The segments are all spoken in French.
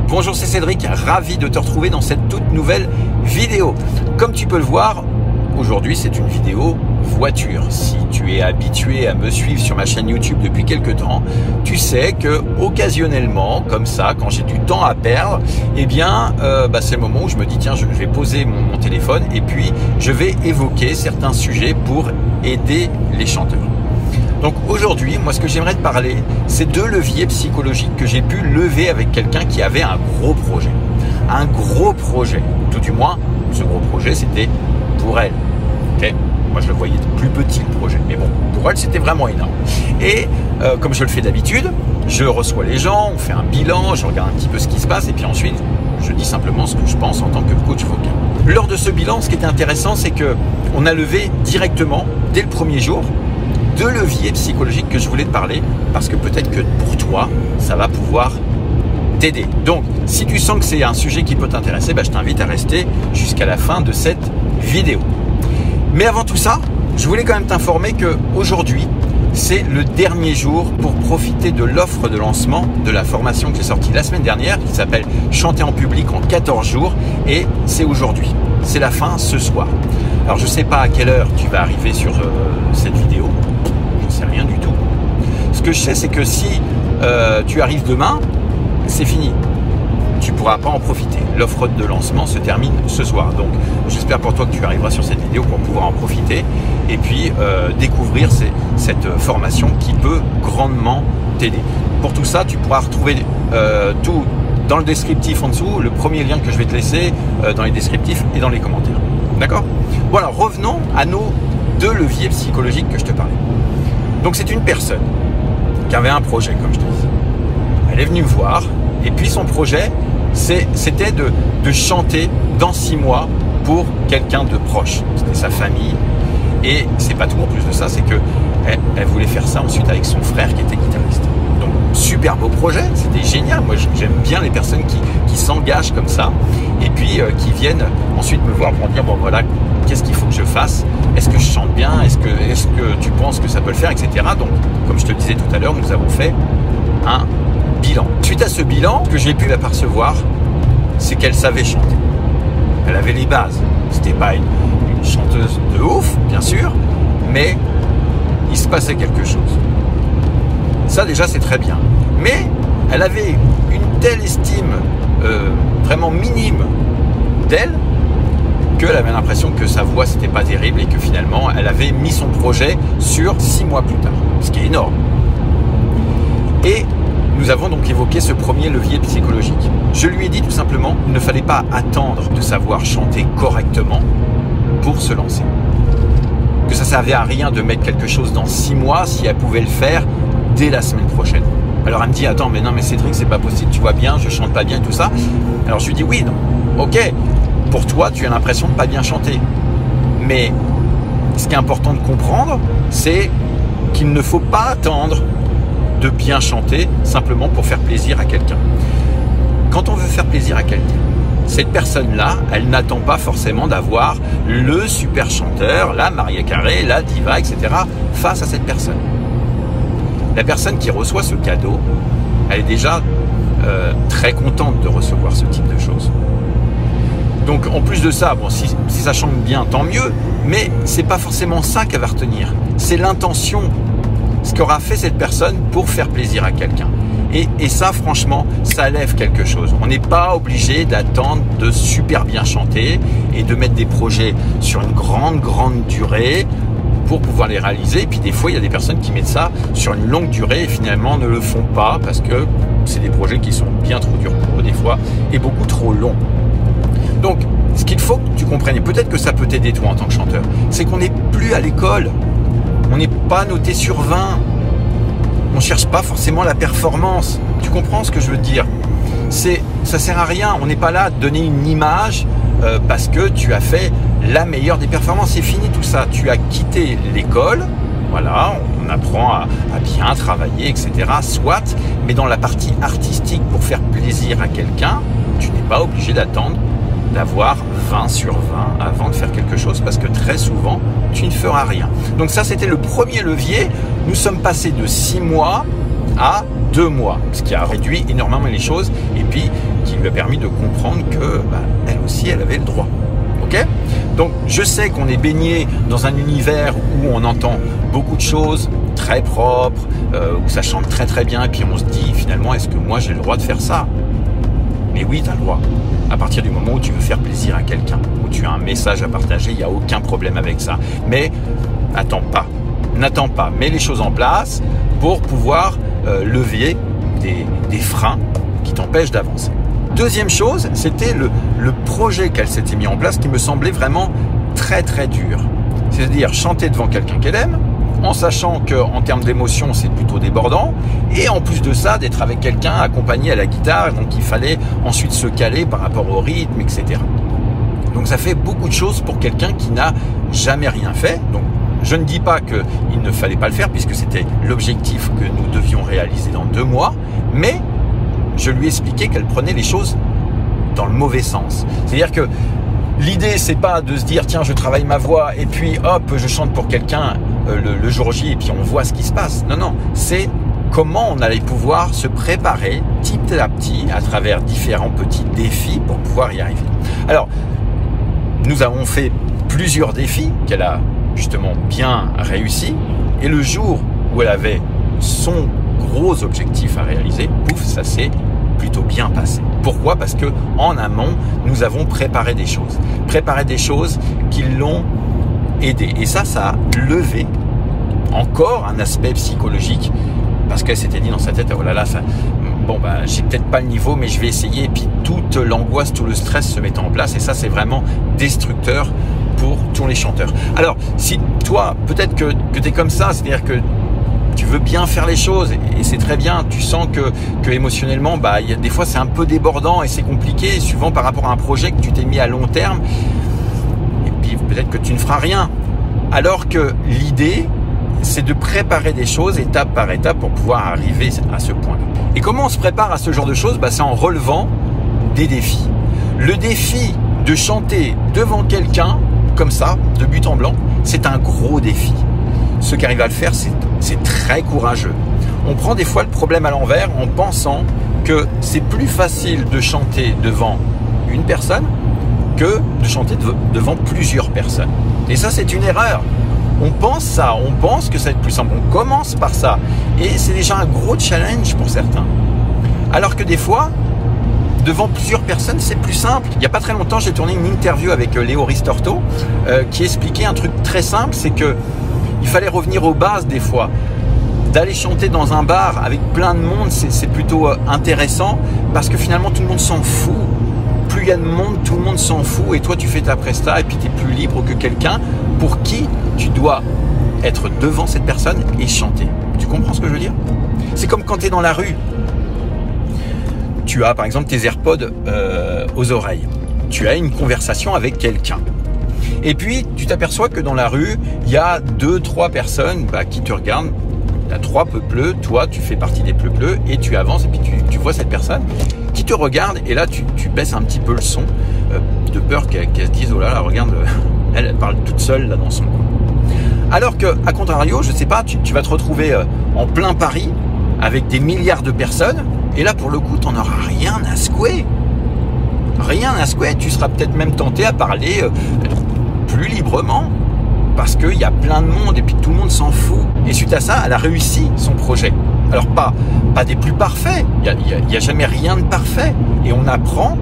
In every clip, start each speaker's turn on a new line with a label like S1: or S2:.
S1: Bonjour, c'est Cédric, ravi de te retrouver dans cette toute nouvelle vidéo. Comme tu peux le voir, aujourd'hui c'est une vidéo voiture. Si tu es habitué à me suivre sur ma chaîne YouTube depuis quelques temps, tu sais que occasionnellement, comme ça, quand j'ai du temps à perdre, eh bien, c'est le moment où je me dis tiens, je vais poser mon téléphone et puis je vais évoquer certains sujets pour aider les chanteurs. Donc aujourd'hui, moi ce que j'aimerais te parler, c'est deux leviers psychologiques que j'ai pu lever avec quelqu'un qui avait un gros projet. Un gros projet, tout du moins, ce gros projet c'était pour elle. Okay, moi je le voyais plus petit le projet, mais bon, pour elle c'était vraiment énorme. Et comme je le fais d'habitude, je reçois les gens, on fait un bilan, je regarde un petit peu ce qui se passe et puis ensuite je dis simplement ce que je pense en tant que coach vocal. Lors de ce bilan, ce qui était intéressant, c'est que on a levé directement, dès le premier jour, deux leviers psychologiques que je voulais te parler parce que peut-être que pour toi, ça va pouvoir t'aider. Donc, si tu sens que c'est un sujet qui peut t'intéresser, je t'invite à rester jusqu'à la fin de cette vidéo. Mais avant tout ça, je voulais quand même t'informer qu'aujourd'hui, c'est le dernier jour pour profiter de l'offre de lancement de la formation que j'ai sortie la semaine dernière qui s'appelle Chanter en public en 14 jours et c'est aujourd'hui. C'est la fin ce soir. Alors, je ne sais pas à quelle heure tu vas arriver sur cette vidéo. Je ne sais rien du tout. Ce que je sais, c'est que si tu arrives demain, c'est fini. Tu ne pourras pas en profiter. L'offre de lancement se termine ce soir. Donc, j'espère pour toi que tu arriveras sur cette vidéo pour pouvoir en profiter et puis découvrir cette formation qui peut grandement t'aider. Pour tout ça, tu pourras retrouver tout dans le descriptif en dessous, le premier lien que je vais te laisser dans les descriptifs et dans les commentaires. D'accord? Voilà, revenons à nos deux leviers psychologiques que je te parlais. Donc c'est une personne qui avait un projet, comme je te dis. Elle est venue me voir et puis son projet, c'était de chanter dans 6 mois pour quelqu'un de proche. C'était sa famille. Et c'est pas tout, en plus de ça, c'est que elle voulait faire ça ensuite avec son frère qui était guitariste. Donc super beau projet, c'était génial. Moi j'aime bien les personnes qui s'engagent comme ça et puis qui viennent ensuite me voir pour dire bon voilà, qu'est-ce qu'il faut que je fasse? Est-ce que je chante bien? Est-ce que tu penses que ça peut le faire, etc. Donc, comme je te le disais tout à l'heure, nous avons fait un bilan. Suite à ce bilan, ce que j'ai pu apercevoir, c'est qu'elle savait chanter. Elle avait les bases. C'était pas une chanteuse de ouf, bien sûr, mais il se passait quelque chose. Ça, déjà, c'est très bien. Mais elle avait une telle estime vraiment minime d'elle, qu'elle avait l'impression que sa voix c'était pas terrible et que finalement elle avait mis son projet sur 6 mois plus tard, ce qui est énorme. Et nous avons donc évoqué ce premier levier psychologique. Je lui ai dit tout simplement qu'il ne fallait pas attendre de savoir chanter correctement pour se lancer. Que ça servait à rien de mettre quelque chose dans 6 mois si elle pouvait le faire dès la semaine prochaine. Alors elle me dit attends mais non mais Cédric c'est pas possible, tu vois bien, je chante pas bien et tout ça. Alors je lui dis oui, non, ok. Pour toi, tu as l'impression de ne pas bien chanter. Mais ce qui est important de comprendre, c'est qu'il ne faut pas attendre de bien chanter simplement pour faire plaisir à quelqu'un. Quand on veut faire plaisir à quelqu'un, cette personne-là, elle n'attend pas forcément d'avoir le super chanteur, la Mariah Carey, la diva, etc. face à cette personne. La personne qui reçoit ce cadeau, elle est déjà très contente de recevoir ce type de choses. Donc en plus de ça, bon, si ça chante bien, tant mieux, mais c'est pas forcément ça qu'elle va retenir. C'est l'intention, ce qu'aura fait cette personne pour faire plaisir à quelqu'un. Et ça, franchement, ça lève quelque chose. On n'est pas obligé d'attendre de super bien chanter et de mettre des projets sur une grande durée pour pouvoir les réaliser. Et puis des fois, il y a des personnes qui mettent ça sur une longue durée et finalement ne le font pas parce que c'est des projets qui sont bien trop durs pour eux des fois et beaucoup trop longs. Donc, ce qu'il faut que tu comprennes, et peut-être que ça peut t'aider toi en tant que chanteur, c'est qu'on n'est plus à l'école. On n'est pas noté sur 20. On ne cherche pas forcément la performance. Tu comprends ce que je veux te dire? Ça sert à rien. On n'est pas là à te donner une image parce que tu as fait la meilleure des performances. C'est fini tout ça. Tu as quitté l'école. Voilà, on apprend à bien travailler, etc. Soit, mais dans la partie artistique, pour faire plaisir à quelqu'un, tu n'es pas obligé d'attendre d'avoir 20 sur 20 avant de faire quelque chose parce que très souvent, tu ne feras rien. Donc ça, c'était le premier levier. Nous sommes passés de 6 mois à 2 mois, ce qui a réduit énormément les choses et puis qui lui a permis de comprendre que elle aussi, elle avait le droit. Ok ? Donc, je sais qu'on est baigné dans un univers où on entend beaucoup de choses très propres, où ça chante très très bien, et puis on se dit finalement, est-ce que moi j'ai le droit de faire ça ? Mais oui, tu as le droit. À partir du moment où tu veux faire plaisir à quelqu'un, où tu as un message à partager, il n'y a aucun problème avec ça. Mais n'attends pas, mets les choses en place pour pouvoir lever des freins qui t'empêchent d'avancer. Deuxième chose, c'était le projet qu'elle s'était mis en place qui me semblait vraiment très très dur. C'est-à-dire chanter devant quelqu'un qu'elle aime, en sachant qu'en termes d'émotion, c'est plutôt débordant, et en plus de ça, d'être avec quelqu'un accompagné à la guitare, donc il fallait ensuite se caler par rapport au rythme, etc. Donc ça fait beaucoup de choses pour quelqu'un qui n'a jamais rien fait. Donc je ne dis pas qu'il ne fallait pas le faire, puisque c'était l'objectif que nous devions réaliser dans 2 mois, mais je lui ai expliqué qu'elle prenait les choses dans le mauvais sens. C'est-à-dire que l'idée, c'est pas de se dire, tiens, je travaille ma voix, et puis hop, je chante pour quelqu'un le jour J, et puis on voit ce qui se passe. Non, non, c'est comment on allait pouvoir se préparer petit à petit à travers différents petits défis pour pouvoir y arriver. Alors, nous avons fait plusieurs défis qu'elle a justement bien réussi, et le jour où elle avait son gros objectif à réaliser, pouf, ça s'est plutôt bien passé. Pourquoi ? Parce que en amont, nous avons préparé des choses qui l'ont aidé. Et ça a levé encore un aspect psychologique, parce qu'elle s'était dit dans sa tête, oh là là, ça, bon j'ai peut-être pas le niveau, mais je vais essayer. Et puis toute l'angoisse, tout le stress se met en place, et ça c'est vraiment destructeur pour tous les chanteurs. Alors si toi, peut-être que tu es comme ça, c'est-à-dire que tu veux bien faire les choses et c'est très bien, tu sens que émotionnellement, il y a des fois c'est un peu débordant et c'est compliqué, souvent par rapport à un projet que tu t'es mis à long terme, et puis peut-être que tu ne feras rien. Alors que l'idée, c'est de préparer des choses étape par étape pour pouvoir arriver à ce point. Et comment on se prépare à ce genre de choses ? C'est en relevant des défis. Le défi de chanter devant quelqu'un, comme ça, de but en blanc, c'est un gros défi. Ceux qui arrivent à le faire, c'est très courageux. On prend des fois le problème à l'envers en pensant que c'est plus facile de chanter devant une personne que de chanter devant plusieurs personnes. Et ça, c'est une erreur. On pense ça, on pense que ça va être plus simple. On commence par ça. Et c'est déjà un gros challenge pour certains. Alors que des fois, devant plusieurs personnes, c'est plus simple. Il n'y a pas très longtemps, j'ai tourné une interview avec Léo Ristorto qui expliquait un truc très simple, c'est que il fallait revenir aux bases des fois. D'aller chanter dans un bar avec plein de monde, c'est plutôt intéressant parce que finalement tout le monde s'en fout. Plus il y a de monde, tout le monde s'en fout et toi tu fais ta presta et puis tu es plus libre que quelqu'un pour qui tu dois être devant cette personne et chanter. Tu comprends ce que je veux dire ? C'est comme quand tu es dans la rue. Tu as par exemple tes AirPods aux oreilles. Tu as une conversation avec quelqu'un. Et puis, tu t'aperçois que dans la rue, il y a 2-3 personnes qui te regardent. Il y a 3 peupleux, toi, tu fais partie des peupleux et tu avances et puis tu vois cette personne qui te regarde et là, tu baisses un petit peu le son de peur qu'elle se dise, oh là là, regarde, elle parle toute seule là dans son coin. Alors que, à contrario, je sais pas, tu vas te retrouver en plein Paris avec des milliards de personnes et là, pour le coup, tu n'en auras rien à secouer. Rien à secouer, tu seras peut-être même tenté à parler plus librement parce qu'il y a plein de monde et puis tout le monde s'en fout. Et suite à ça, elle a réussi son projet. Alors pas des plus parfaits, il n'y a jamais rien de parfait et on apprend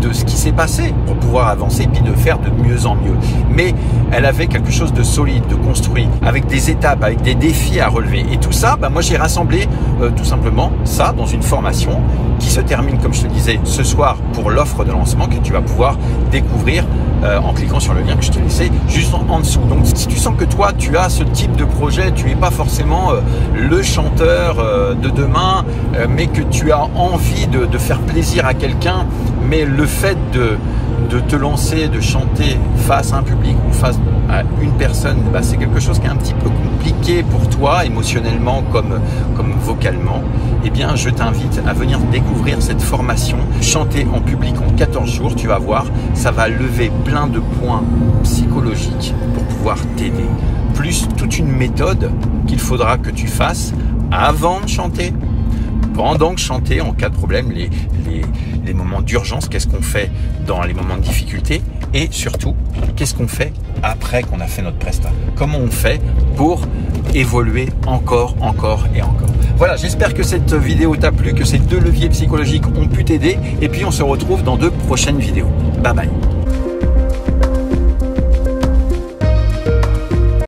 S1: de ce qui s'est passé pour pouvoir avancer puis de faire de mieux en mieux. Mais elle avait quelque chose de solide, de construit, avec des étapes, avec des défis à relever. Et tout ça, moi j'ai rassemblé tout simplement ça dans une formation qui se termine, comme je te disais, ce soir pour l'offre de lancement que tu vas pouvoir découvrir en cliquant sur le lien que je te laissais juste en dessous. Donc si tu sens que toi tu as ce type de projet, tu n'es pas forcément le chanteur de demain, mais que tu as envie de faire plaisir à quelqu'un, mais le fait de te lancer, de chanter face à un public ou face à une personne, c'est quelque chose qui est un petit peu compliqué pour toi, émotionnellement comme vocalement, eh bien je t'invite à venir découvrir cette formation Chanter en public en 14 jours. Tu vas voir, ça va lever plein de points psychologiques pour pouvoir t'aider. Plus toute une méthode qu'il faudra que tu fasses avant de chanter, pendant que chanter en cas de problème, les moments d'urgence, qu'est-ce qu'on fait dans les moments de difficulté et surtout, qu'est-ce qu'on fait après qu'on a fait notre prestat? Comment on fait pour évoluer encore et encore? Voilà, j'espère que cette vidéo t'a plu, que ces 2 leviers psychologiques ont pu t'aider et puis on se retrouve dans de prochaines vidéos. Bye bye.